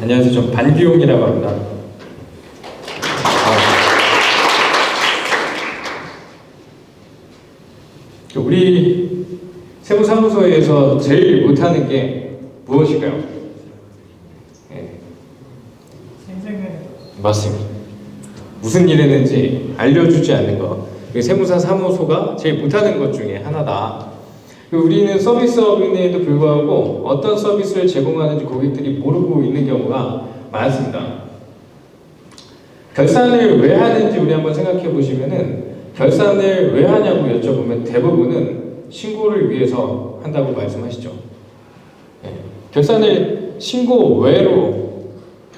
안녕하세요. 전 반기용이라고 합니다. 우리 세무사무소에서 제일 못하는 게 무엇일까요? 네. 맞습니다. 무슨 일 했는지 알려주지 않는 것. 세무사 사무소가 제일 못하는 것 중에 하나다. 우리는 서비스업인에도 불구하고 어떤 서비스를 제공하는지 고객들이 모르고 있는 경우가 많습니다. 결산을 왜 하는지 우리 한번 생각해 보시면은 결산을 왜 하냐고 여쭤보면 대부분은 신고를 위해서 한다고 말씀하시죠. 네. 결산을 신고 외로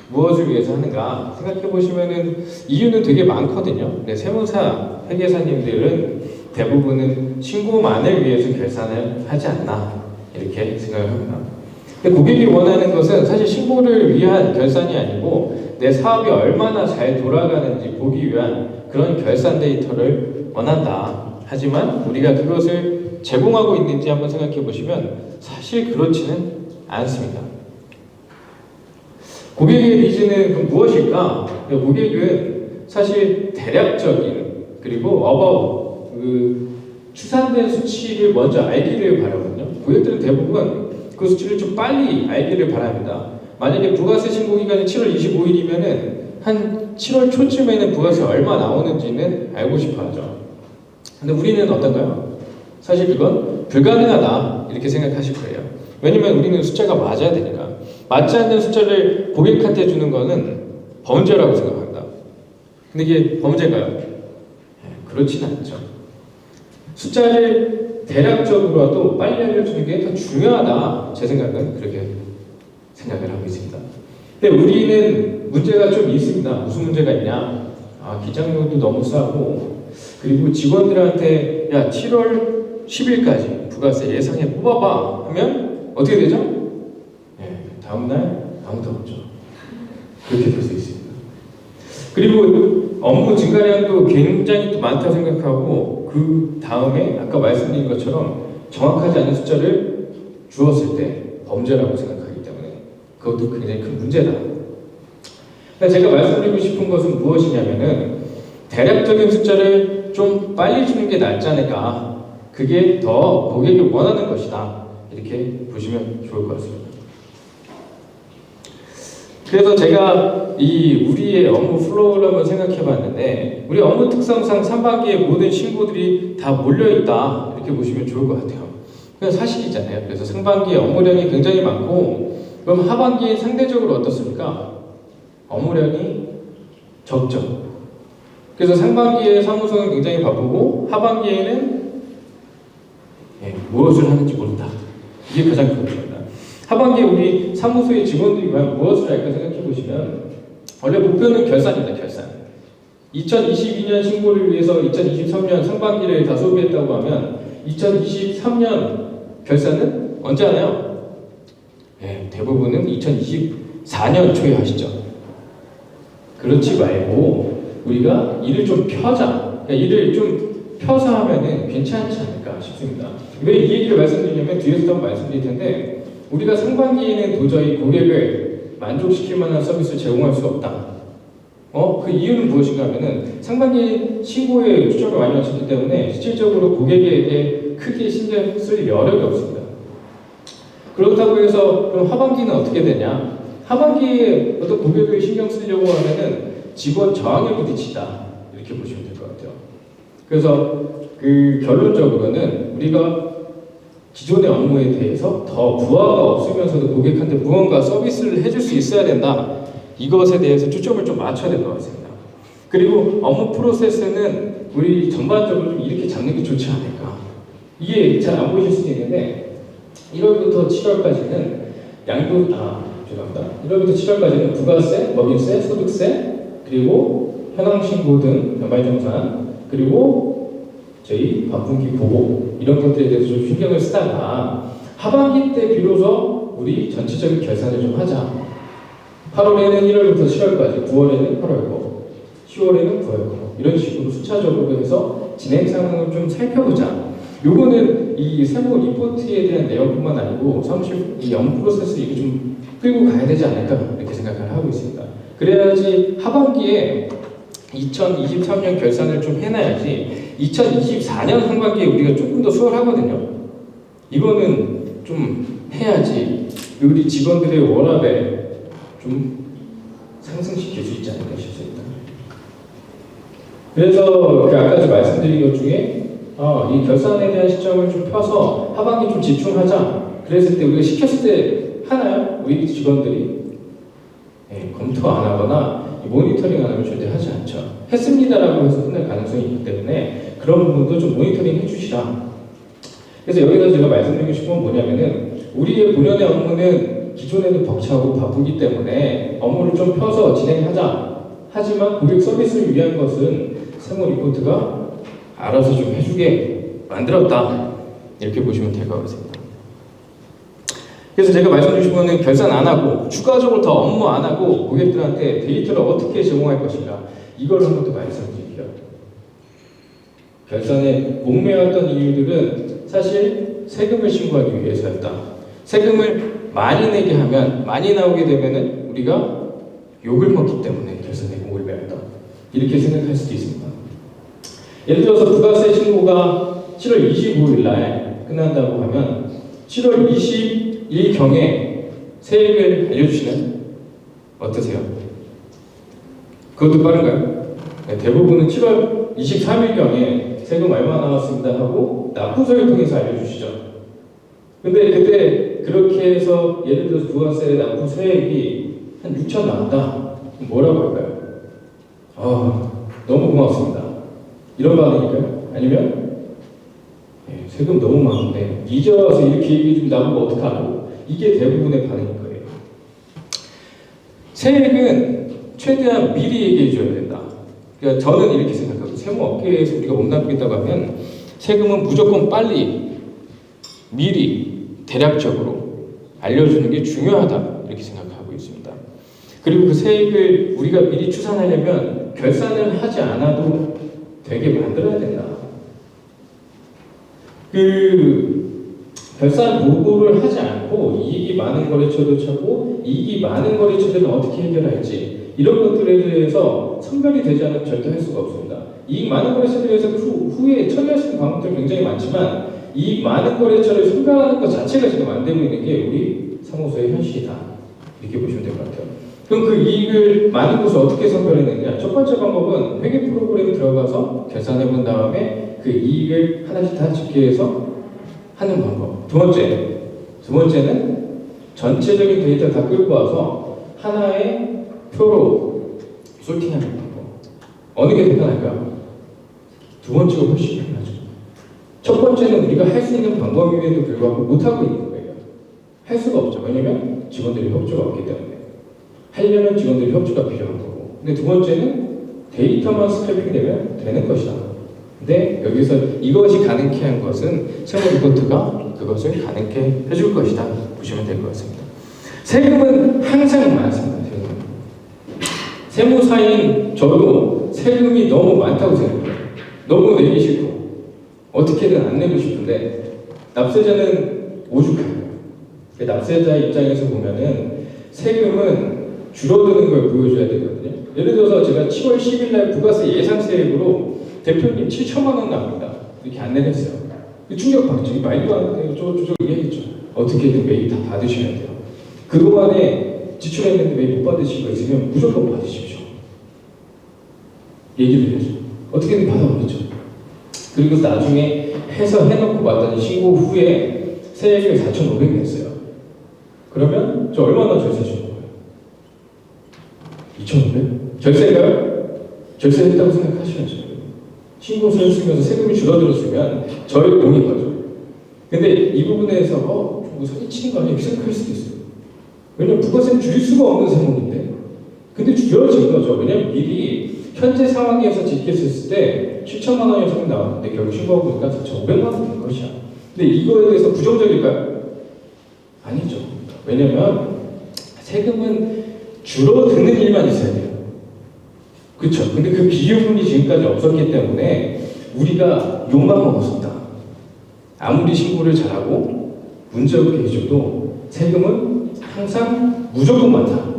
무엇을 위해서 하는가 생각해 보시면은 이유는 되게 많거든요. 네, 세무사 회계사님들은 대부분은 신고만을 위해서 결산을 하지 않나 이렇게 생각을 합니다. 근데 고객이 원하는 것은 사실 신고를 위한 결산이 아니고 내 사업이 얼마나 잘 돌아가는지 보기 위한 그런 결산 데이터를 원한다. 하지만 우리가 그것을 제공하고 있는지 한번 생각해 보시면 사실 그렇지는 않습니다. 고객의 니즈는 그럼 무엇일까? 고객은 사실 대략적인 그리고 추산된 수치를 먼저 알기를 바라거든요. 고객들은 대부분 그 수치를 좀 빨리 알기를 바랍니다. 만약에 부가세 신고 기간이 7월 25일이면은 한 7월 초쯤에는 부가세 얼마 나오는지는 알고 싶어 하죠. 근데 우리는 어떤가요? 사실 그건 불가능하다 이렇게 생각하실 거예요. 왜냐면 우리는 숫자가 맞아야 되니까. 맞지 않는 숫자를 고객한테 주는 거는 범죄라고 생각합니다. 근데 이게 범죄인가요? 그렇진 않죠. 숫자를 대략적으로라도 빨리 알려주는 게 더 중요하다. 제 생각은 그렇게 생각을 하고 있습니다. 근데 우리는 문제가 좀 있습니다. 무슨 문제가 있냐? 기장료도 너무 싸고 그리고 직원들한테 야 7월 10일까지 부가세 예상해 뽑아봐 하면 어떻게 되죠? 다음날 아무도 없죠. 그렇게 될 수 있습니다. 그리고 업무 증가량도 굉장히 또 많다고 생각하고 그 다음에 아까 말씀드린 것처럼 정확하지 않은 숫자를 주었을 때 범죄라고 생각하기 때문에 그것도 굉장히 큰 문제다. 제가 말씀드리고 싶은 것은 무엇이냐면은 대략적인 숫자를 좀 빨리 주는 게 낫지 않을까. 그게 더 고객이 원하는 것이다. 이렇게 보시면 좋을 것 같습니다. 그래서 제가 우리의 업무 플로우를 한번 생각해 봤는데 우리 업무 특성상 상반기에 모든 신고들이 다 몰려있다 이렇게 보시면 좋을 것 같아요. 그건 사실이잖아요. 그래서 상반기에 업무량이 굉장히 많고 그럼 하반기에 상대적으로 어떻습니까? 업무량이 적죠. 그래서 상반기에 사무소는 굉장히 바쁘고 하반기에는 무엇을 하는지 모른다. 이게 가장 큰 문제입니다. 하반기에 우리 사무소의 직원들이 과연 무엇을 할까 생각해 보시면 원래 목표는 결산입니다. 결산. 2022년 신고를 위해서 2023년 상반기를 다 소비했다고 하면 2023년 결산은 언제 하나요? 대부분은 2024년 초에 하시죠. 그렇지 말고 우리가 일을 좀 펴자. 그러니까 일을 좀 펴서 하면은 괜찮지 않을까 싶습니다. 왜 이 얘기를 말씀드리냐면 뒤에서도 한번 말씀드릴 텐데 우리가 상반기에는 도저히 고객을 만족시킬 만한 서비스를 제공할 수 없다. 그 이유는 무엇인가 하면은 상반기 신고에 추적을 많이 마쳤기 때문에 실질적으로 고객에게 크게 신경 쓸 여력이 없습니다. 그렇다고 해서 그럼 하반기는 어떻게 되냐? 하반기에 어떤 고객을 신경 쓰려고 하면은 직원 저항에 부딪히다. 이렇게 보시면 될 것 같아요. 그래서 결론적으로는 우리가 기존의 업무에 대해서 더 부하가 없으면서도 고객한테 무언가 서비스를 해줄 수 있어야 된다. 이것에 대해서 초점을 좀 맞춰야 될 것 같습니다. 그리고 업무 프로세스는 우리 전반적으로 좀 이렇게 잡는 게 좋지 않을까. 이게 잘 안 보이실 수도 있는데 1월부터 7월까지는 죄송합니다. 1월부터 7월까지는 부가세, 법인세, 소득세, 그리고 현황신고 등 연말정산, 그리고 저희 반분기 보고 이런 것들에 대해서 좀 신경을 쓰다가 하반기 때 비로소 우리 전체적인 결산을 좀 하자. 8월에는 1월부터 7월까지, 9월에는 8월고, 10월에는 9월고 이런 식으로 순차적으로 해서 진행 상황을 좀 살펴보자. 요거는 이 세무 리포트에 대한 내용뿐만 아니고 사무실 이 업무 프로세스 이게 좀 끌고 가야 되지 않을까 이렇게 생각을 하고 있습니다. 그래야지 하반기에 2023년 결산을 좀 해놔야지 2024년 상반기에 우리가 조금 더 수월하거든요. 이거는 좀 해야지 우리 직원들의 워라밸 좀 상승시킬 수 있지 않을까 싶습니다. 그래서 아까 저 말씀드린 것 중에 이 결산에 대한 시점을 좀 펴서 하반기 좀 집중하자. 그랬을 때 우리가 시켰을 때 하나요? 우리 직원들이 검토 안 하거나 모니터링 안 하면 절대 하지 않죠. 했습니다라고 해서 끝날 가능성이 있기 때문에 그런 부분도 좀 모니터링 해주시라. 그래서 여기서 제가 말씀드리고 싶은 건 뭐냐면은 우리의 본연의 업무는 기존에도 벅차고 바쁘기 때문에 업무를 좀 펴서 진행하자. 하지만 고객 서비스를 위한 것은 세무 리포트가 알아서 좀 해주게 만들었다. 이렇게 보시면 될 것 같습니다. 그래서 제가 말씀드리고 싶은 거는 결산 안 하고 추가적으로 더 업무 안 하고 고객들한테 데이터를 어떻게 제공할 것인가 이걸 한번 더 말씀드릴게요. 결산에 목매였던 이유들은 사실 세금을 신고하기 위해서였다. 세금을 많이 내게 하면 많이 나오게 되면은 우리가 욕을 먹기 때문에 결산에 목을 매었다. 이렇게 생각할 수도 있습니다. 예를 들어서 부가세 신고가 7월 25일 날 끝난다고 하면 7월 20일경에 세액을 알려주시나요? 어떠세요? 그것도 빠른가요? 네, 대부분은 7월 23일경에 세금 얼마 나왔습니다 하고 납부서를 통해서 알려주시죠. 근데 그때 그렇게 해서 예를 들어서 부가세 납부 세액이 한 6천 나온다. 뭐라고 할까요? 너무 고맙습니다. 이런 반응일까요? 아니면 세금 너무 많은데 이제 와서 이렇게 얘기 좀 나보고 어떡하라고? 이게 대부분의 반응일 거예요. 세액은 최대한 미리 얘기해 줘야 된다. 그러니까 저는 이렇게 생각하고 세무업계에서 우리가 몸담겠다고 하면 세금은 무조건 빨리 미리 대략적으로 알려주는 게 중요하다 이렇게 생각하고 있습니다. 그리고 그 세액을 우리가 미리 추산하려면 결산을 하지 않아도 되게 만들어야 된다. 결산 보고를 하지 않고 이익이 많은 거래처도 찾고 이익이 많은 거래처들은 어떻게 해결할지 이런 것들에 대해서 선별이 되지 않으면 절대 할 수가 없습니다. 이익 많은 거래처들에서 후에 처리할 수 있는 방법들이 굉장히 많지만 이익 많은 거래처를 선별하는 것 자체가 지금 안 되고 있는 게 우리 사무소의 현실이다. 이렇게 보시면 될 것 같아요. 그럼 그 이익을 많은 곳을 어떻게 선별해내느냐? 첫 번째 방법은 회계 프로그램 들어가서 계산해 본 다음에 그 이익을 하나씩 다 집계해서 하는 방법. 두 번째는 전체적인 데이터 다 끌고 와서 하나의 표로 솔팅하는 방법. 어느 게 더 편할까요? 두 번째가 훨씬 편하죠. 첫 번째는 우리가 할 수 있는 방법임에도 불구하고 못하고 있는 거예요. 할 수가 없죠. 왜냐면 직원들이 협조가 없기 때문에. 하려면 직원들이 협조가 필요한 거고. 근데 두 번째는 데이터만 스크래핑 되면 되는 것이다. 근데 여기서 이것이 가능케 한 것은 세무 리포트가 그것을 가능케 해줄 것이다. 보시면 될 것 같습니다. 세금은 항상 많습니다. 세무사인 저도 세금이 너무 많다고 생각해요. 너무 내기 싫고 어떻게든 안 내고 싶은데 납세자는 오죽해요. 납세자 입장에서 보면은 세금은 줄어드는 걸 보여줘야 되거든요. 예를 들어서 제가 7월 10일 날 부가세 예상세액으로 대표님 7천만 원 나옵니다. 이렇게 안 내냈어요. 충격받죠. 말도 안 되고 저쪽 얘기했죠. 어떻게든 매일 다 받으셔야 돼요. 그동안에 지출했는데 매일 못 받으실 거 있으면 무조건 받으십시오. 얘기를 해줘. 어떻게든 받아보겠죠. 그리고 나중에 해서 해놓고 봤더니 신고 후에 세액을 4,500 냈어요. 그러면 저 얼마나 절세 주는 거예요? 2,500? 절세가요? 절세했다고 생각하셔야죠. 신고서를 쓰면서 세금이 줄어들었으면 저의 공인 거죠. 근데 이 부분에서 뭐 사기치는 거 아니야? 이렇게 생각할 수도 있어요. 왜냐면 부가세는 줄일 수가 없는 세금인데 근데 줄여진 거죠. 왜냐면 미리 현재 상황에서 집계했을 때 7천만 원이 세금 나왔는데 결국 신고하고 보니까 4,500만 원 된 것이야. 근데 이거에 대해서 부정적일까요? 아니죠. 왜냐면 세금은 줄어드는 일만 있어야 돼요. 그렇죠. 근데 그 비용이 지금까지 없었기 때문에 우리가 욕만 먹었습니다. 아무리 신고를 잘하고 문제 없게 해줘도 세금은 항상 무조건 많다.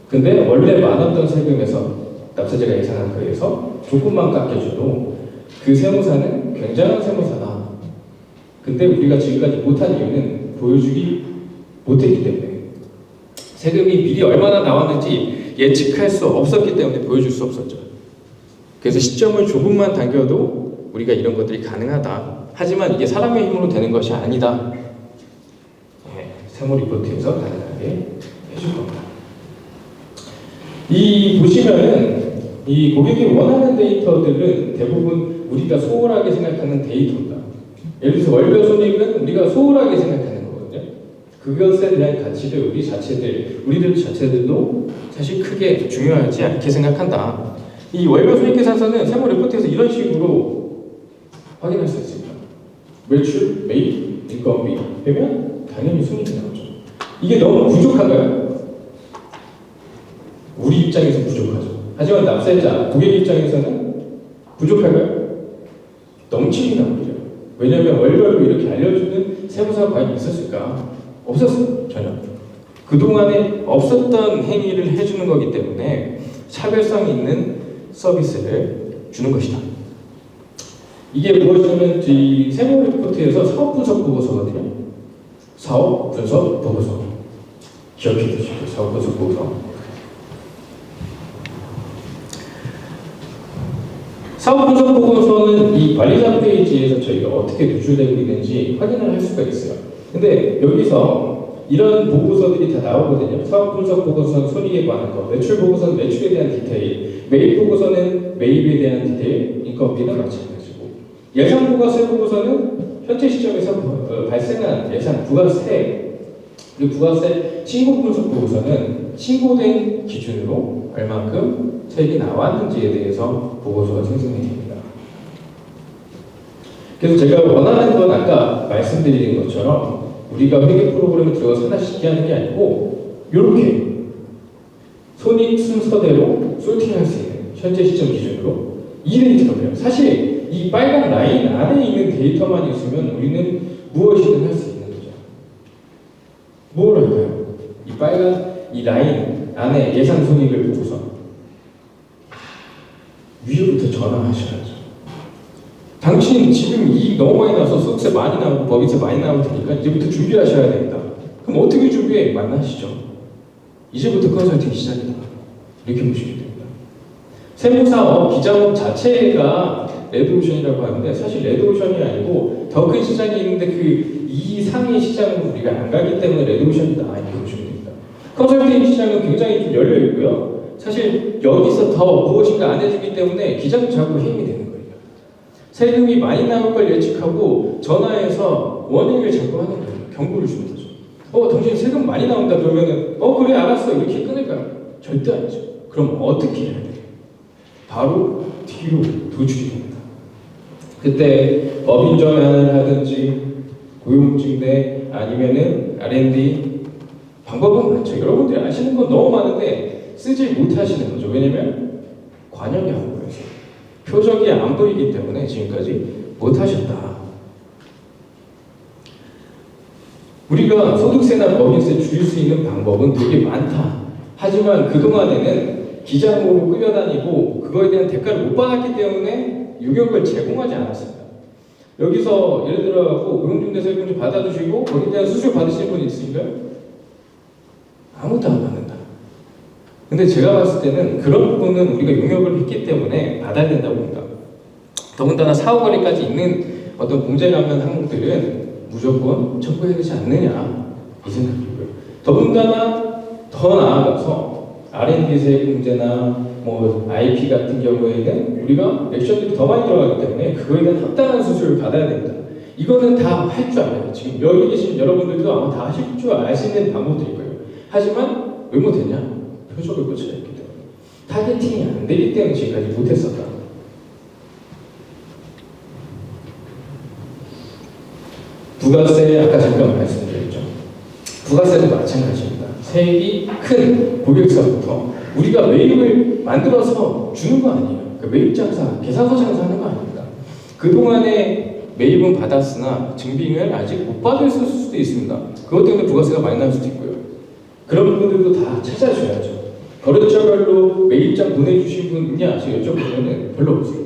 근데 원래 많았던 세금에서 납세자가 예상한 거에서 조금만 깎여줘도 그 세무사는 굉장한 세무사다. 근데 우리가 지금까지 못한 이유는 보여주기 못했기 때문에 세금이 미리 얼마나 나왔는지 예측할 수 없었기 때문에 보여줄 수 없었죠. 그래서 시점을 조금만 당겨도 우리가 이런 것들이 가능하다. 하지만 이게 사람의 힘으로 되는 것이 아니다. 세무 리포트에서 가능하게 해줄 겁니다. 이 보시면은 이 고객이 원하는 데이터들은 대부분 우리가 소홀하게 생각하는 데이터입니다. 예를 들어서 월별 손익은 우리가 소홀하게 생각하는 거거든요. 그것에 대한 가치를 우리들 자체들도 사실 크게 중요하지 않게 생각한다. 이 월별 손익 계산서는 세무 리포트에서 이런 식으로 확인할 수 있습니다. 매출, 매입, 인건비 되면 당연히 손익이 나오죠. 이게 너무 부족한가요? 우리 입장에서 부족하죠. 하지만 납세자, 고객 입장에서는 부족할까요? 넘치게 나오죠. 왜냐하면 월별로 이렇게 알려주는 세무사가 과연 있었을까? 없었어요. 전혀. 그동안에 없었던 행위를 해주는 거기 때문에 차별성 있는 서비스를 주는 것이다. 이게 무엇이냐면 이 세무 리포트에서 사업 분석 보고서거든요. 사업 분석 보고서. 기억해 두시고 사업 분석 보고서. 사업 분석 보고서는 이 관리자 페이지에서 저희가 어떻게 노출되고 있는지 확인을 할 수가 있어요. 근데 여기서 이런 보고서들이 다 나오거든요. 사업 분석 보고서는 손익에 관한 것, 매출 보고서는 매출에 대한 디테일, 매입 보고서는 매입에 대한 디테일, 인건비는 마찬가지고, 예상 부가세 보고서는 현재 시점에서 발생한 예상 부가세, 그리고 부가세 신고 분석 보고서는 신고된 기준으로 얼만큼 세액이 나왔는지에 대해서 보고서가 생성이 됩니다. 그래서 제가 원하는 건 아까 말씀드린 것처럼 우리가 회계 프로그램을 들어가서 하나씩 기하는 게 아니고 이렇게 손익 순서대로 솔팅할 수 있는 현재 시점 기준으로 이 데이터예요. 사실 이 빨간 라인 안에 있는 데이터만 있으면 우리는 무엇이든 할 수 있는 거죠. 뭘 할까요? 이 빨간 이 라인 안에 예상 손익을 보고서 위로부터 전화하셔야죠. 당신 지금 이익 너무 많이 나서 소득세 많이 나오고 법인세 많이 나올 테니까 이제부터 준비하셔야 됩니다. 그럼 어떻게 준비해? 만나시죠. 이제부터 컨설팅 시작이다. 이렇게 보시면 됩니다. 세무사업, 기자업 자체가 레드오션이라고 하는데 사실 레드오션이 아니고 더 큰 시장이 있는데 그 이상의 시장으로 우리가 안 가기 때문에 레드오션이다. 이렇게 보시면 됩니다. 컨설팅 시장은 굉장히 좀 열려 있고요. 사실 여기서 더 무엇인가 안 해주기 때문에 기자도 자꾸 힘이 되는 거예요. 세금이 많이 나올 걸 예측하고 전화해서 원인을 자꾸 하는 거예요. 경고를 주는 거죠. 당신 세금 많이 나온다 그러면은 그래 알았어 이렇게 끊을까요? 절대 아니죠. 그럼 어떻게 해야 돼요? 바로 뒤로 도출이 됩니다. 그때 법인 전환을 하든지 고용증대 아니면은 R&D 방법은 많죠. 여러분들이 아시는 건 너무 많은데 쓰지 못하시는 거죠. 왜냐면 관여가 안 보여서 표적이 안 보이기 때문에 지금까지 못하셨다. 우리가 소득세나 법인세 줄일 수 있는 방법은 되게 많다. 하지만 그동안에는 기장으로 끌려다니고 그거에 대한 대가를 못 받았기 때문에 유격을 제공하지 않았습니다. 여기서 예를 들어 고용중개세금 좀 받아주시고 거기에 대한 수수료 받으시는 분 있으신가요? 아무도 안 받는다. 근데 제가 봤을 때는 그런 부분은 우리가 용역을 했기 때문에 받아야 된다고 봅니다. 더군다나 사후거래까지 있는 어떤 공제 감면 항목들은 무조건 청구해야 되지 않느냐 이 생각이고요. 더군다나 더 나아가서 R&D 세액 문제나 IP 같은 경우에는 우리가 액션들이 더 많이 들어가기 때문에 그거에 대한 합당한 수수료를 받아야 됩니다. 이거는 다 할 줄 알아요. 지금 여기 계신 여러분들도 아마 다 하실 줄 아시는 방법들일 거예요. 하지만 왜 못했냐? 표적을 고쳐야 했기 때문에 타겟팅이 안 되기 때문에 지금까지 못했었다. 부가세 아까 잠깐 말씀드렸죠. 부가세도 마찬가지입니다. 세액이 큰 고객사부터 우리가 매입을 만들어서 주는 거 아니에요. 그러니까 매입 장사, 계산서 장사하는 거 아닙니다. 그동안에 매입은 받았으나 증빙을 아직 못 받을 수도 있습니다. 그것 때문에 부가세가 많이 날 수도 있고요. 그런 부분들도 다 찾아줘야죠. 거래처별로 매입장 보내주신 분 있냐? 제가 여쭤보면은 별로 없어요.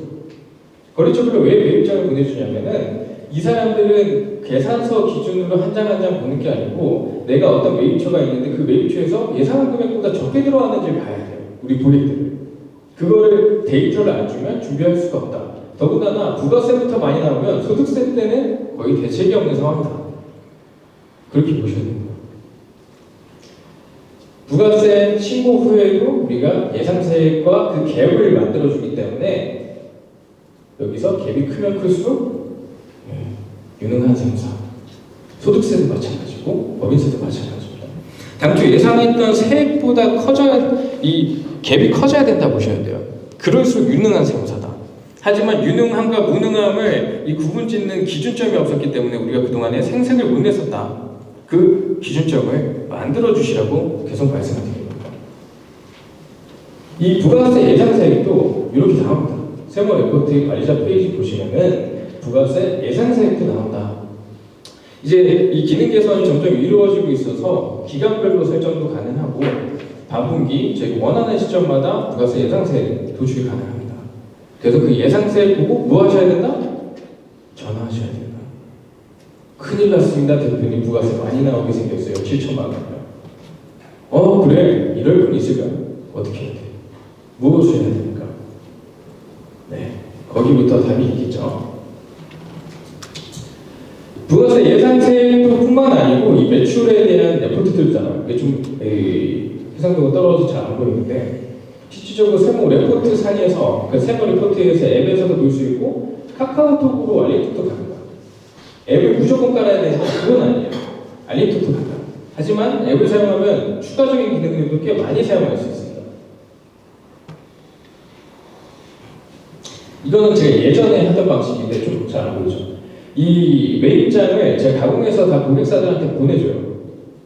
거래처별로 왜 매입장을 보내주냐면은 이 사람들은 계산서 기준으로 한 장 한 장 보는 게 아니고 내가 어떤 매입처가 있는데 그 매입처에서 예상한 금액보다 적게 들어왔는지를 봐야 돼요. 우리 고객들을. 그거를 데이터를 안 주면 준비할 수가 없다. 더군다나 부가세부터 많이 나오면 소득세 때는 거의 대책이 없는 상황이다. 그렇게 보셔야 됩니다. 부가세 신고 후에도 우리가 예상세액과 그 갭을 만들어주기 때문에 여기서 갭이 크면 클수록 유능한 세무사. 소득세도 마찬가지고 법인세도 마찬가지입니다. 당초 예상했던 세액보다 이 갭이 커져야 된다 보셔야 돼요. 그럴수록 유능한 세무사다. 하지만 유능함과 무능함을 이 구분 짓는 기준점이 없었기 때문에 우리가 그동안에 생색을 못 냈었다. 그 기준점을 만들어 주시라고 계속 말씀을 드립니다. 이 부가세 예상세액도 이렇게 나옵니다. 세무 레포트 관리자 페이지 보시면은 부가세 예상세액도 나온다. 이제 이 기능 개선이 점점 이루어지고 있어서 기간별로 설정도 가능하고 반분기 저희가 원하는 시점마다 부가세 예상세액 도출이 가능합니다. 그래서 그 예상세액 보고 뭐 하셔야 된다? 전화하셔야 된다. 큰일 났습니다. 대표님 부가세 많이 나오게 생겼어요. 7천만 원이요. 그래. 이럴 분 있을까요? 어떻게 해야 돼? 무엇을 해야 됩니까? 네. 거기부터 답이 있겠죠. 부가세 예상세액도 뿐만 아니고 이 매출에 대한 레포트들 있잖아요. 이게 좀 해상도가 떨어져서 잘 안 보이는데 실질적으로 세무 레포트 상에서 그 세무 레포트에서 앱에서도 볼 수 있고 카카오톡으로 알림톡도 갑니다. 앱을 무조건 깔아야 되는 그건 아니에요. 알림톡도 갑니다. 하지만 앱을 사용하면 추가적인 기능들도 꽤 많이 사용할 수 있습니다. 이거는 제가 예전에 하던 방식인데 좀 잘 안 보이죠. 이 매입장을 제가 가공해서 다 고객사들한테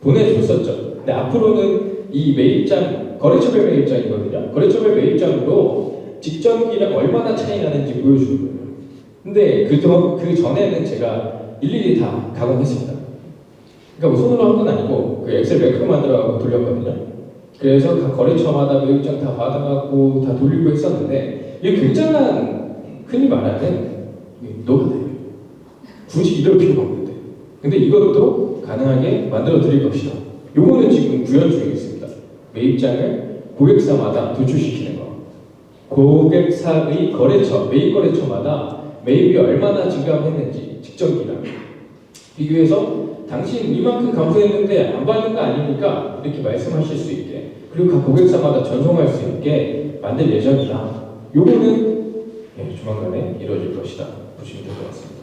보내줬었죠. 근데 앞으로는 이 매입장, 거래처별 매입장이거든요. 거래처별 매입장으로 직전기랑 얼마나 차이 나는지 보여주는 거예요. 근데 그 전에는 제가 일일이 다 가공했습니다. 그러니까 뭐 손으로 한 건 아니고 그 엑셀 매크로 만들어갖고 돌렸거든요. 그래서 각 거래처마다 매입장 다 받아갖고 다 돌리고 했었는데 이게 굉장한 흔히 말하는 노하우예요. 굳이 이럴 필요가 없는데. 근데 이것도 가능하게 만들어 드릴 것이다. 요거는 지금 구현 중에 있습니다. 매입장을 고객사마다 도출시키는 거. 고객사의 거래처, 매입 거래처마다 매입이 얼마나 증감했는지 직전기랑 비교해서 당신 이만큼 감소했는데 안 받는 거 아닙니까? 이렇게 말씀하실 수 있게 그리고 각 고객사마다 전송할 수 있게 만들 예정이다. 요거는 조만간에 이루어질 것이다. 보시면 될 것 같습니다.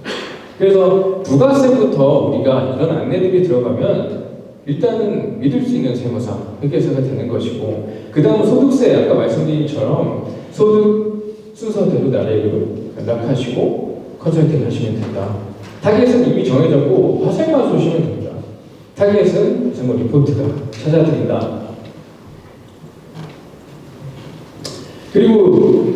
그래서 부가세부터 우리가 이런 안내들이 들어가면 일단은 믿을 수 있는 세무사, 회계사가 되는 것이고 그 다음 소득세 아까 말씀드린 것처럼 소득 순서대로 나래로 연락하시고 컨설팅 하시면 된다. 타겟은 이미 정해졌고 화살만 쏘시면 됩니다. 타겟은 세무 리포트가 찾아드린다. 그리고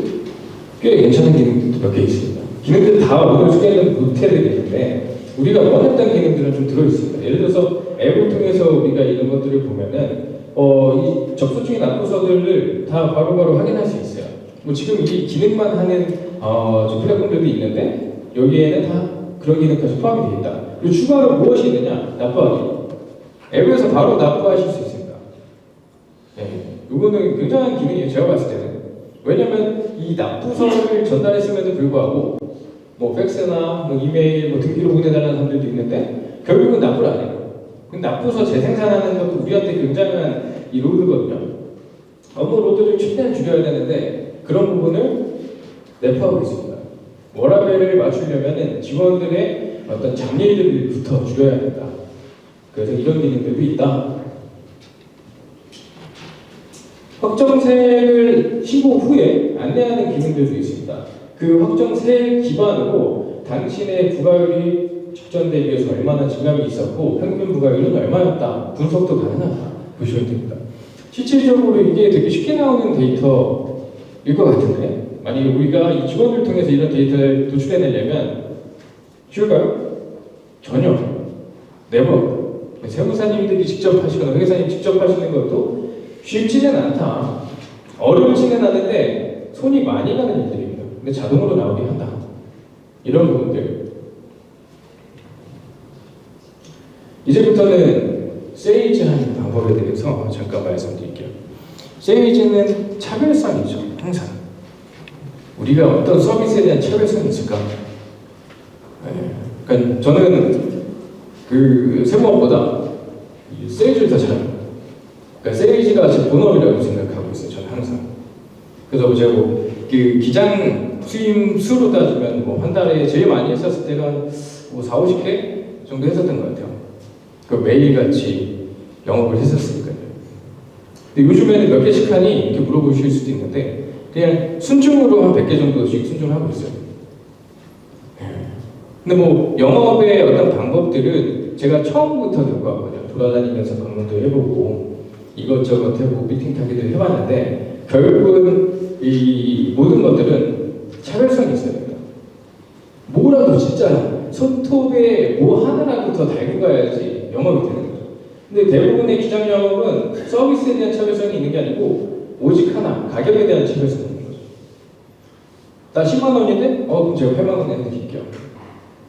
꽤 괜찮은 기능들도 몇 개 있습니다. 기능들 다 오늘 소개는 못해드리는데 우리가 원했던 기능들은 좀 들어있습니다. 예를 들어서 앱을 통해서 우리가 이런 것들을 보면은 이 접수 중인 납부서들을 다 바로바로 확인할 수 있어요. 뭐 지금 이 기능만 하는 플랫폼들도 있는데 여기에는 다 그런 기능까지 포함이 되어 있다. 그리고 추가로 무엇이 있느냐? 납부하기. 앱에서 바로 납부하실 수 있습니다. 네, 이거는 굉장한 기능이에요. 제가 봤을 때는. 왜냐면 이 납부서를 전달했음에도 불구하고 뭐 팩스나 뭐 이메일, 뭐 등기로 보내달라는 사람들도 있는데 결국은 납부를 안 해요. 납부서 재생산하는 것도 우리한테 굉장한 이 로드거든요. 업무 로드를 최대한 줄여야 되는데 그런 부분을 내포하고 있습니다. 워라밸을 맞추려면 직원들의 어떤 잡일들부터 줄여야 된다. 그래서 이런 기능들도 있다. 확정세액을 신고 후에 안내하는 기능들도 있습니다. 그 확정세액 기반으로 당신의 부가율이 직전 대비해서 얼마나 증감이 있었고 평균 부가율은 얼마였다. 분석도 가능하다. 보시면 됩니다. 실질적으로 이게 되게 쉽게 나오는 데이터일 것 같은데 만약에 우리가 이 직원을 통해서 이런 데이터를 도출해내려면 쉬울까요? 전혀. 네버. 세무사님들이 직접 하시거나 회계사님 직접 하시는 것도 쉽지는 않다. 어렵지는 않은데 손이 많이 가는 일들입니다. 근데 자동으로 나오게 한다. 이런 부분들. 이제부터는 세이지하는 방법에 대해서 잠깐 말씀드릴게요. 세이지는 차별성이죠. 항상. 우리가 어떤 서비스에 대한 차별성이 있을까? 그러니까 저는 그 세무업보다 세이지를 더 잘합니다. 그러니까 세이지가 제 본업이라고 생각하고 있어요. 저는 항상. 그래서 제가 그 기장 수임 수로 따지면 한 달에 제일 많이 했었을 때가 4, 50회 정도 했었던 것 같아요. 그 매일같이 영업을 했었으니까요. 근데 요즘에는 몇 개씩 하니 이렇게 물어보실 수도 있는데 그냥 순증으로 한 100개 정도씩 순증하고 있어요. 근데 영업의 어떤 방법들은 제가 처음부터 듣고 왔거든요. 돌아다니면서 방문도 해보고 이것저것 해보고 미팅 타기도 해봤는데 결국은 이 모든 것들은 차별성이 있어야 됩니다. 뭐라도 진짜 손톱에 하나라도 더 달고 가야지 영업이 되는 거죠. 근데 대부분의 기장 영업은 서비스에 대한 차별성이 있는 게 아니고 오직 하나, 가격에 대한 차별성이 있는 거죠. 나 10만 원인데? 그럼 제가 8만 원에 해드릴게요.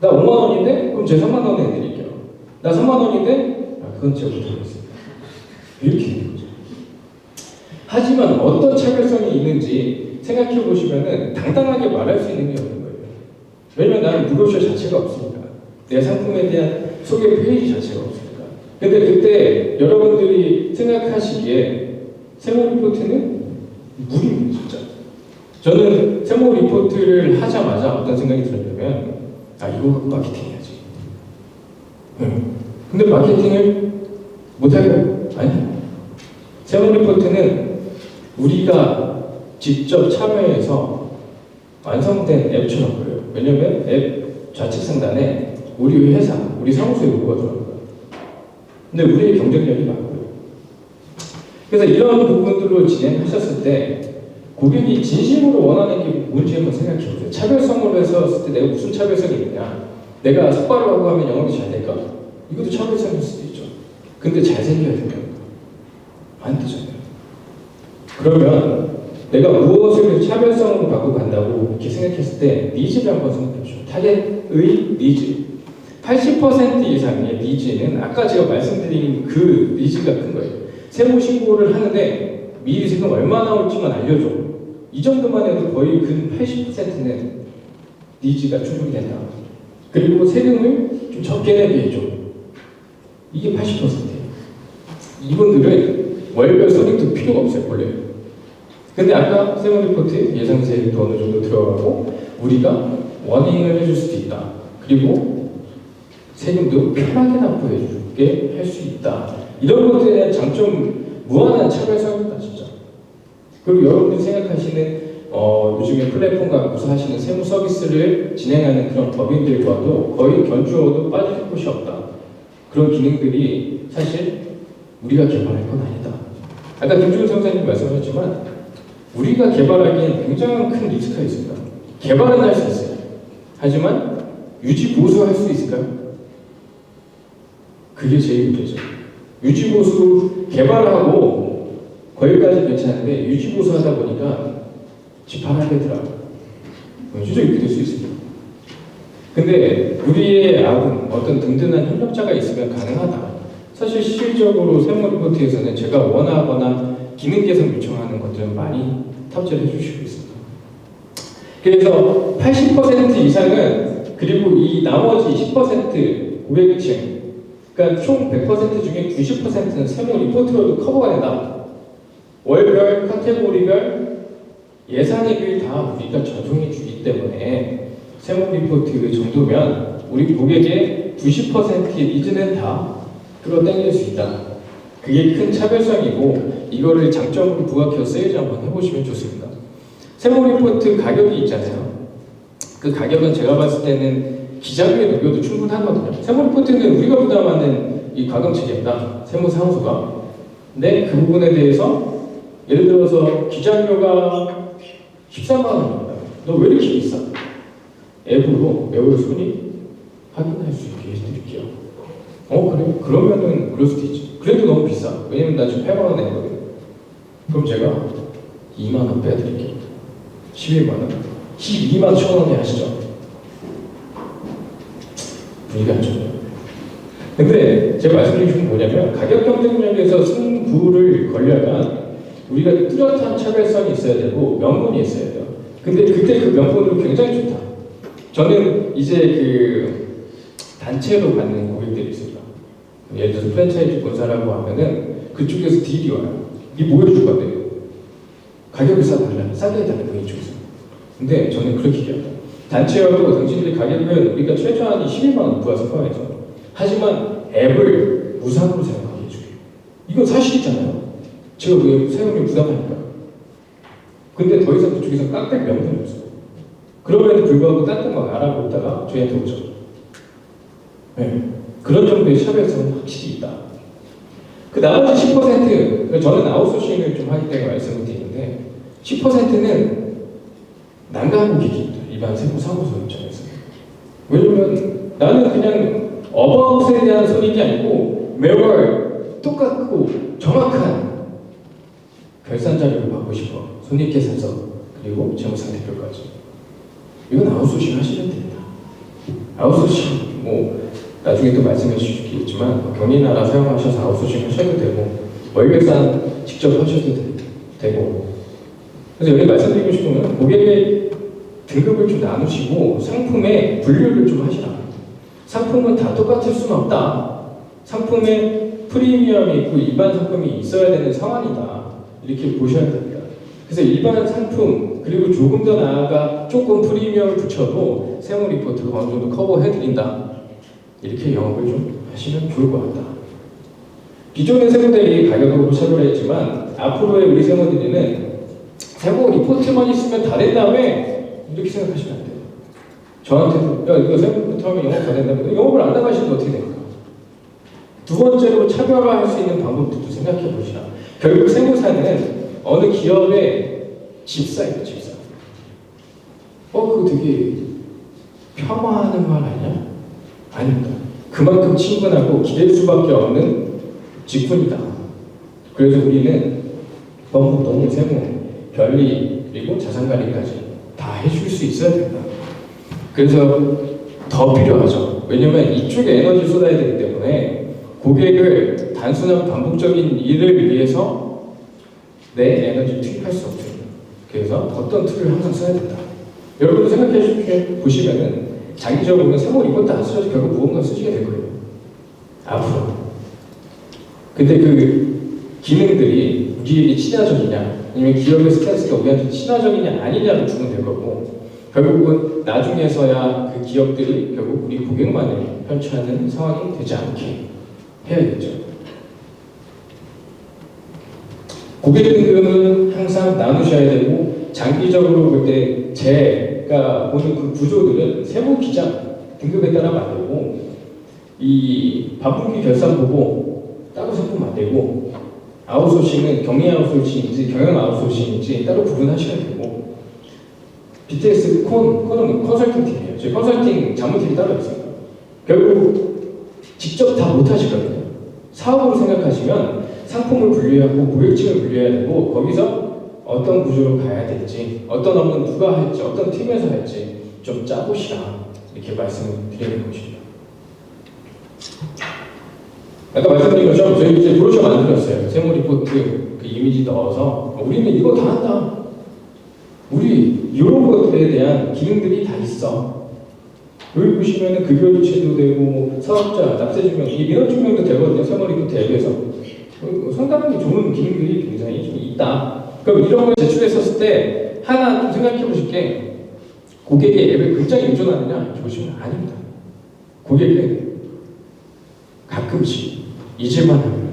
나 5만 원인데? 그럼 제가 3만 원에 해드릴게요. 나 3만 원인데? 그건 제가 못하겠습니다. 이렇게 되는 거죠. 하지만 어떤 차별성이 있는지 생각해 보시면은 당당하게 말할 수 있는 게 없는 거예요. 왜냐면 나는 브로셔 자체가 없으니까. 내 상품에 대한 소개 페이지 자체가 없으니까. 근데 그때 여러분들이 생각하시기에 세무 리포트는 무리입니다, 진짜. 저는 세무 리포트를 하자마자 어떤 생각이 들었냐면, 이거 갖고 마케팅 해야지. 근데 마케팅을 못하게요? 아니요. 세무 리포트는 우리가 직접 참여해서 완성된 앱처럼 보여요. 왜냐면 앱 좌측 상단에 우리 회사, 우리 사무소의 로고가 들어가요. 근데 우리의 경쟁력이 많고요. 그래서 이런 부분들로 진행하셨을 때 고객이 진심으로 원하는 게 뭔지 한번 생각해 보세요. 차별성으로 했을 때 내가 무슨 차별성이 있느냐? 내가 속바로 하고 하면 영업이 잘 될까? 이것도 차별성일 수도 있죠. 근데 잘생겨야 되면 안 되잖아요. 그러면 내가 무엇을 차별성으로 갖고 간다고 이렇게 생각했을 때 니즈를 한번 생각해 보시죠. 타겟의 니즈. 80% 이상의 니즈는 아까 제가 말씀드린 그 니즈가 큰 거예요. 세무 신고를 하는데 미리 세금 얼마 나올지만 알려줘. 이 정도만 해도 거의 근 80%는 니즈가 충족이 된다. 그리고 세금을 좀 적게 내게 해줘. 이게 80%예요. 이분들은 월별 손익도 필요가 없어요, 원래. 근데 아까 세무 리포트 예상세도 어느 정도 들어가고 우리가 워닝을 해줄 수도 있다. 그리고 세금도 편하게 납부해주게 할 수 있다. 이런 것들에 대한 장점 무한한 차별성입니다, 진짜. 그리고 여러분들이 생각하시는 요즘에 플랫폼 갖고서 하시는 세무 서비스를 진행하는 그런 법인들과도 거의 견주어도 빠질 곳이 없다. 그런 기능들이 사실 우리가 개발할 건 아니다. 아까 김주훈 선생님 말씀하셨지만 우리가 개발하기엔 굉장히 큰 리스크가 있습니다. 개발은 할 수 있어요. 하지만 유지 보수할 수 있을까요? 그게 제일 문제죠. 유지 보수 개발하고 거기까지 괜찮은데 유지 보수 하다 보니까 집합하게 되더라고요. 유지도 이렇게 될 수 있습니다. 근데 우리의 어떤 든든한 협력자가 있으면 가능하다. 사실 실질적으로 세무 리포트에서는 제가 원하거나 기능 개선 요청하는 것들은 많이 탑재를 해주시고 있습니다. 그래서 80% 이상은 그리고 이 나머지 10% 고객층 그러니까 총 100% 중에 90%는 세무 리포트로도 커버가 된다. 월별, 카테고리별, 예산액을 다 우리가 전송해 주기 때문에 세무 리포트 정도면 우리 고객의 90%의 니즈는 다 끌어당길 수 있다. 그게 큰 차별성이고 이거를 장점으로 부각해서 세일즈 한번 해보시면 좋습니다. 세무 리포트 가격이 있잖아요. 그 가격은 제가 봤을 때는 기자료에 녹여도 충분하거든요. 세무 리포트는 우리가 부담하는 이 과금 체계입니다. 세무사무소가. 근데 그 부분에 대해서 예를 들어서 기자료가 13만 원입니다. 너 왜 이렇게 비싸? 앱으로 매월 손익 확인할 수 있게 해드릴게요. 그래? 그러면은 그럴 수도 있지. 그래도 너무 비싸. 왜냐면 나 지금 8만 원 내거든. 그럼 제가 2만 원 빼드릴게요. 11만 원. 12만 1천 원에 하시죠. 분위기 안 좋죠. 근데 제가 말씀드리고 싶은 건 뭐냐면 가격 경쟁력에서 승부를 걸려면 우리가 뚜렷한 차별성이 있어야 되고 명분이 있어야 돼요. 근데 그때 그 명분으로 굉장히 좋다. 저는 이제 그 단체로 받는 고객들이 있습니다. 예를 들어서 프랜차이즈 본사라고 하면은 그쪽에서 딜이 와요. 이 뭐 해줄 건데? 가격을 싸게 해달라고 이쪽에서. 근데 저는 그렇게 얘기합니다. 단체여도 당신들이 가격은 우리가 최소한 11만 원 부가세 포함해서. 하지만 앱을 무상으로 사용하게 해줄게요. 이건 사실이잖아요. 제가 왜 사용료 부담하니까. 근데 더 이상 그쪽에서 깎을 명분이 없어요. 그럼에도 불구하고 딴 거 알아보다가 저희한테 오죠. 네. 그런 정도의 차별성은 확실히 있다. 그 나머지 10%, 저는 아웃소싱을 좀 하기 때문에 말씀을 드리는데 10%는 난감한 고객입니다. 일반 세무사무소 입장에서. 왜냐면 나는 그냥 어바웃에 대한 손익이 아니고 매월 똑같고 정확한 결산 자료를 받고 싶어. 손익계산서 그리고 재무상태표까지. 이건 아웃소싱 하시면 됩니다. 아웃소싱 나중에 또 말씀해 주시겠지만 경리나라 사용하셔서 아웃소싱 하셔도 되고 월계산 직접 하셔도 되고. 그래서 여기 말씀드리고 싶은 건 고객의 등급을 좀 나누시고 상품의 분류를 좀 하시라. 상품은 다 똑같을 수는 없다. 상품에 프리미엄이 있고 일반 상품이 있어야 되는 상황이다. 이렇게 보셔야 됩니다. 그래서 일반 상품 그리고 조금 더 나아가 조금 프리미엄을 붙여도 세무 리포트가 어느 정도 커버해드린다. 이렇게 영업을 좀 하시면 좋을 것 같다. 기존의 세무들이 가격으로 차별했지만 앞으로의 우리 세무들이는 세무 리포트만 있으면 다 된다며 이렇게 생각하시면 안 돼요. 저한테도 야 이거 세무 리포트 하면 영업 다 된다면 영업을 안 나가시면 어떻게 될까? 두 번째로 차별화할 수 있는 방법들도 생각해 보시라. 결국 세무사는 어느 기업의 집사예요, 집사. 그거 되게 폄하하는 말 아니야? 아닙니다. 그만큼 친근하고 기댈 수밖에 없는 직군이다. 그래서 우리는 법무, 노무, 세무, 변리, 그리고 자산관리까지 다 해줄 수 있어야 된다. 그래서 더 필요하죠. 왜냐면 이쪽에 에너지 쏟아야 되기 때문에 고객을 단순한 반복적인 일을 위해서 내 에너지를 투입할 수 없습니다. 그래서 어떤 툴을 항상 써야 된다. 여러분도 생각해 보시면은 장기적으로 보면 세무 리포트 안 쓰셔도 결국 무언가 쓰시게 될 거예요. 앞으로. 근데 그 기능들이 우리에게 친화적이냐 아니면 기업의 스탠스가 우리한테 친화적이냐 아니냐를 주면 될 거고 결국은 나중에서야 그 기업들이 결국 우리 고객만을 편취하는 상황이 되지 않게 해야겠죠. 고객 등급은 항상 나누셔야 되고 장기적으로 볼 때 제가 보는 그 구조들은 세무 기장 등급에 따라 만들고 이 반분기 결산 보고 따로 상품 만들고 아웃소싱은 경리 아웃소싱인지 경영 아웃소싱인지 따로 구분하셔야 되고 BTS 콘은 컨설팅 팀이에요. 저희 컨설팅 자문팀이 따로 있습니다. 결국 직접 다 못하시거든요. 사업으로 생각하시면 상품을 분류하고 고객층을 분류해야 되고 거기서 어떤 구조로 가야 될지 어떤 업무는 누가 할지 어떤 팀에서 할지 좀 짜보시라 이렇게 말씀을 드리는 것입니다. 아까 말씀드린 것처럼 저희 이제 브로셔 만들었어요. 세무 리포트 그 이미지 넣어서 우리는 이거 다 한다. 우리 이런 것들에 대한 기능들이 다 있어. 여기 보시면은 급여 유치도 되고 사업자 납세 증명, 이 민원 증명도 되거든요. 세무 리포트 앱에서 상당히 좋은 기능들이 굉장히 좀 있다. 그럼 이런 걸 제출했었을 때 하나 좀 생각해 보실 게 고객의 앱을 굉장히 의존하느냐 이렇게 보시면 아닙니다. 고객은 가끔씩 잊을만 하면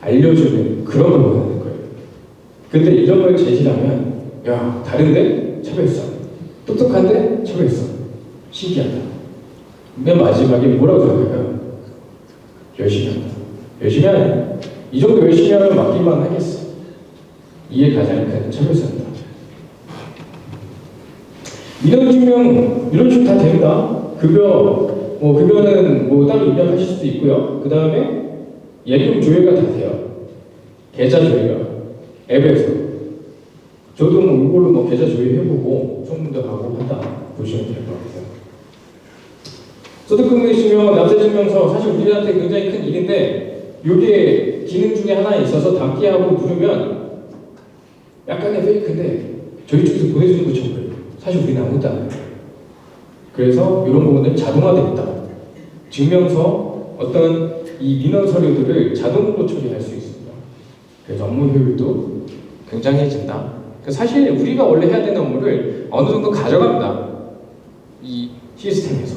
알려주는 그런 걸 원하는 거예요. 근데 이런 걸 제시하면 야 다른데 차별성, 똑똑한데 차별성, 신기하다. 맨 마지막에 뭐라고 생각해요? 열심히 한다. 열심히 하네. 이 정도 열심히 하면 맡길만 하겠어. 이게 가장 큰 차별성이다. 민원 증명 이런 식으로 다 됩니다. 급여 뭐 그거는 뭐 따로 입력하실 수도 있고요. 그 다음에 예금 조회가 다 돼요. 계좌 조회가 앱에서. 저도 뭐 이걸로 뭐 계좌 조회해보고 소문도 가고 한다 보시면 될 것 같아요. 소득금액이시면 납세증명서 사실 우리한테 굉장히 큰 일인데 이게 기능 중에 하나 있어서 담기하고 누르면 약간의 페이크인데 저희 쪽에서 보내주는 거 전부예요. 사실 우리는 아무것도 안 해요. 그래서 이런 부분은 자동화되어 있다. 증명서 어떤 이 민원 서류들을 자동으로 처리할 수 있습니다. 그래서 업무 효율도 굉장해진다. 사실 우리가 원래 해야 되는 업무를 어느 정도 가져갑니다. 이 시스템에서.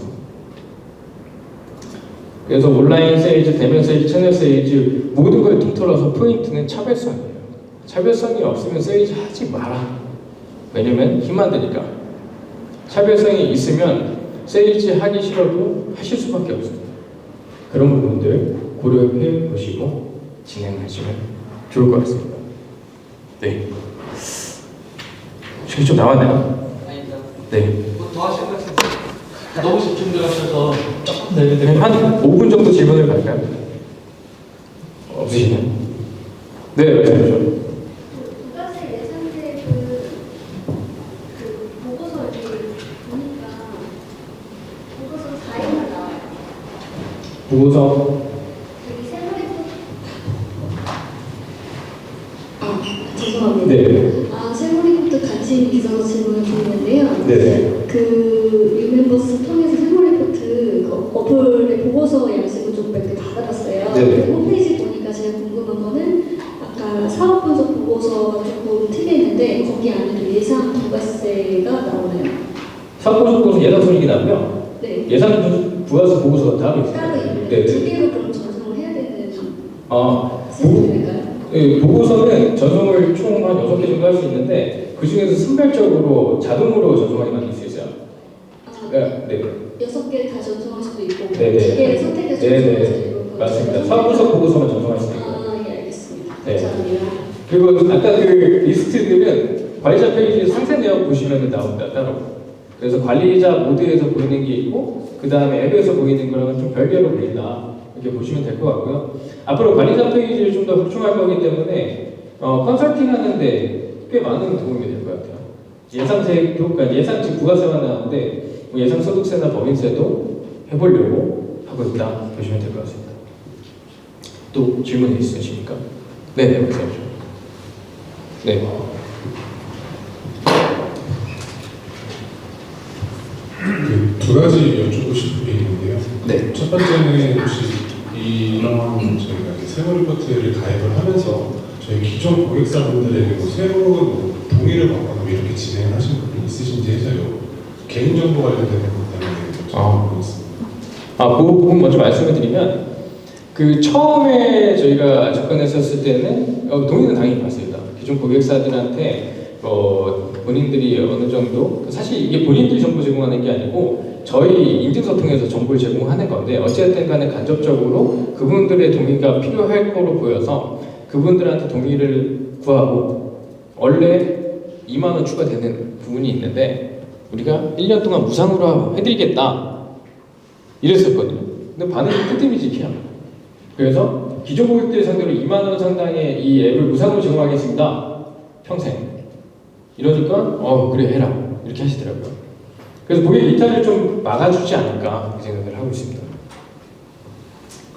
그래서 온라인 세일즈, 대면 세일즈, 채널 세일즈 모든 걸 통틀어서 포인트는 차별성이에요. 차별성이 없으면 세일즈 하지 마라. 왜냐면 힘 안 드니까. 차별성이 있으면 세일즈 하기 싫어도 하실 수밖에 없습니다. 그런 부분들 고려해 보시고 진행하시면 좋을 것 같습니다. 네. 시간이 좀 남았나요? 아닙니다. 네. 더 하실 것 같은데 너무 집중 들어가셔서 조금 내면 한 5분 정도 질문을 갈까요? 없으시나요? 네, 말씀하시죠. 부가세 예산세 그 보고서 이렇게 보니까 보고서 4회가 나와요. 보고서 여기 세무리포트 죄송합니다. 네. 세무리포트 같이 있어서 질문을 드리는데요. 네. 그 유멤버스 통해서 세무리포트 어플의 보고서 양식을 좀 몇 개 받아봤어요. 네. 홈페이지 보니까 제가 궁금한 거는 아까 사업 분석 보고서가 조금 특이했는데 거기 안에도 예상 부가세가 나오나요? 사업보조 보고서 예산 손익이 나오면 네. 예산 부가세 보고서가 따로 있어요. 따로 있는데 네. 두 개로 그럼 전송을 해야 되는 아, 시스템일까요? 네, 보고서는 전송을 총 한 6개 정도 할 수 있는데 그 중에서 선별적으로 자동으로 전송하게 만들 수 있어요. 네. 네. 6개 다 전송할 수도 있고 네네. 두 개를 선택해서 전송할 수도 있고 맞습니다. 사업분석 보고서만 전송할 수 있고. 예, 알겠습니다. 네. 감사합니다. 그리고 아까 그 리스트들은 관리자 페이지 상세 내역 보시면 나옵니다. 따로. 그래서 관리자 모드에서 보이는 게 있고 그 다음에 앱에서 보이는 거랑은 좀 별개로 보인다. 이렇게 보시면 될 것 같고요. 앞으로 관리자 페이지를 좀 더 확충할 거기 때문에 컨설팅 하는데 꽤 많은 도움이 될 것 같아요. 예상세도, 그러니까 예상치 부가세만 나오는데 뭐 예상 소득세나 법인세도 해보려고 하고 있다 보시면 될 것 같습니다. 또 질문 있으십니까? 네, 말씀하시죠. 네. 두 가지 여쭙고 싶은 게 있는데요. 네. 첫 번째는 혹시 이런 저희가 세무리포트를 가입을 하면서 저희 기존 고객사분들에게 뭐 새로운 뭐 동의를 받거나 뭐 이렇게 진행하신 분이 있으신지 해서요. 개인정보 관련된 것 때문에 여쭤보고 있습니다. 그 부분 먼저 말씀을 드리면 그 처음에 저희가 접근했었을 때는 동의는 당연히 받습니다. 기존 고객사들한테 본인들이 어느 정도 사실 이게 본인들이 정보 제공하는 게 아니고 저희 인증서 통해서 정보를 제공하는 건데 어찌됐든 간에 간접적으로 그분들의 동의가 필요할 거로 보여서 그분들한테 동의를 구하고 원래 2만 원 추가되는 부분이 있는데 우리가 1년 동안 무상으로 해드리겠다 이랬었거든요. 근데 반응이 끄트미지기야. 그래서 기존 고객들 상대로 2만 원 상당의 이 앱을 무상으로 제공하겠습니다. 평생. 이러니까 그래 해라 이렇게 하시더라고요. 그래서 고객 이탈을 좀 막아주지 않을까 생각을 하고 있습니다.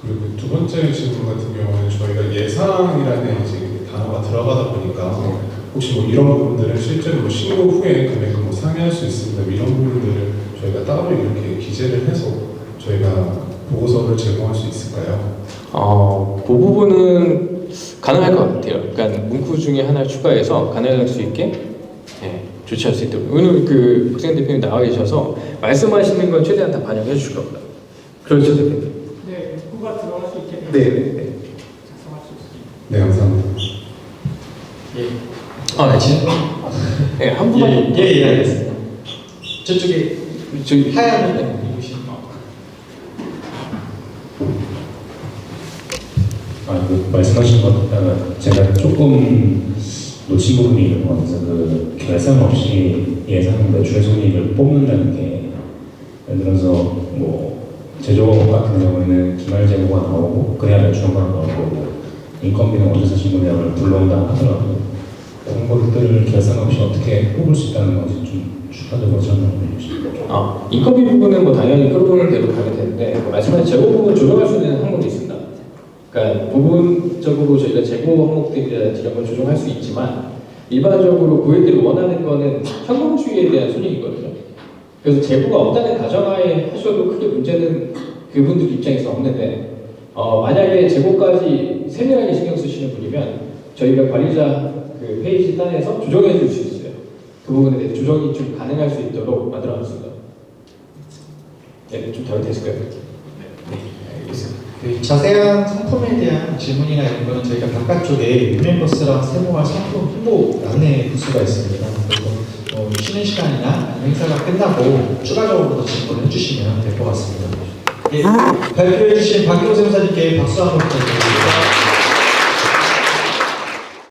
그리고 두 번째 질문 같은 경우는 저희가 예상이라는 이제 단어가 들어가다 보니까 혹시 뭐 이런 부분들을 실제로 뭐 신고 후에 금액을 뭐 상회할 수 있습니다. 뭐 이런 부분들을 저희가 따로 이렇게 기재를 해서 저희가 보고서를 제공할 수 있을까요? 그 부분은 가능할 것 같아요. 그러니까 문구 중에 하나를 추가해서 가능할 수 있게 조치할 수 있도록. 오늘 그 국생 대표님 나와 계셔서 말씀하시는 건 최대한 다 반영해 주실 겁니다. 그렇죠, 대표님? 네, 문구가 들어갈 수 있게 네. 작성할 수 있습니다. 네, 감사합니다. 네. 네, 한 분만. 알겠습니다. 저쪽에 저기 하얀 입으신 말씀하신 것 제가 조금 놓친 부분이 있는 것 같아서 그 결산 없이 예상 매출 손익을 뽑는다는 게 예를 들어서 뭐 제조 같은 경우에는 기말 재고가 나오고 그래야 매출원가가 나오고 인건비는 원자재 신고량을 불러온다 하더라도 그런 것들을 계산 없이 어떻게 뽑을 수 있다는 것이 좀 추가적으로 설명해 주시죠. 인건비 부분은 뭐 당연히 끌어오는 대로 가면 되는데 말씀하신 재고 부분 조정할 수 있는 항목이 있습니다. 그러니까 부분적으로 저희가 재고 항목들이라든지 이런 걸 조정할 수 있지만 일반적으로 고객들이 원하는 거는 현금주의에 대한 손익이거든요. 그래서 재고가 없다는 가정하에 하셔도 크게 문제는 그분들 입장에서 없는데 만약에 재고까지 세밀하게 신경 쓰시는 분이면 저희가 관리자 그 페이지 단에서 조정해 줄 수 있어요. 그 부분에 대해 조정이 좀 가능할 수 있도록 만들어놨습니다. 네, 좀 덜 됐을까요? 네, 알겠습니다. 그 자세한 상품에 대한 질문이나 이런 거는 저희가 바깥쪽에 유명버스랑 세모와 상품 홍보 안내 부스가 있습니다. 그래서 쉬는 시간이나 아니면 행사가 끝나고 추가적으로 더 질문을 해주시면 될 것 같습니다. 예, 발표해 주신 박효 세무사님께 박수 한번 부탁드립니다.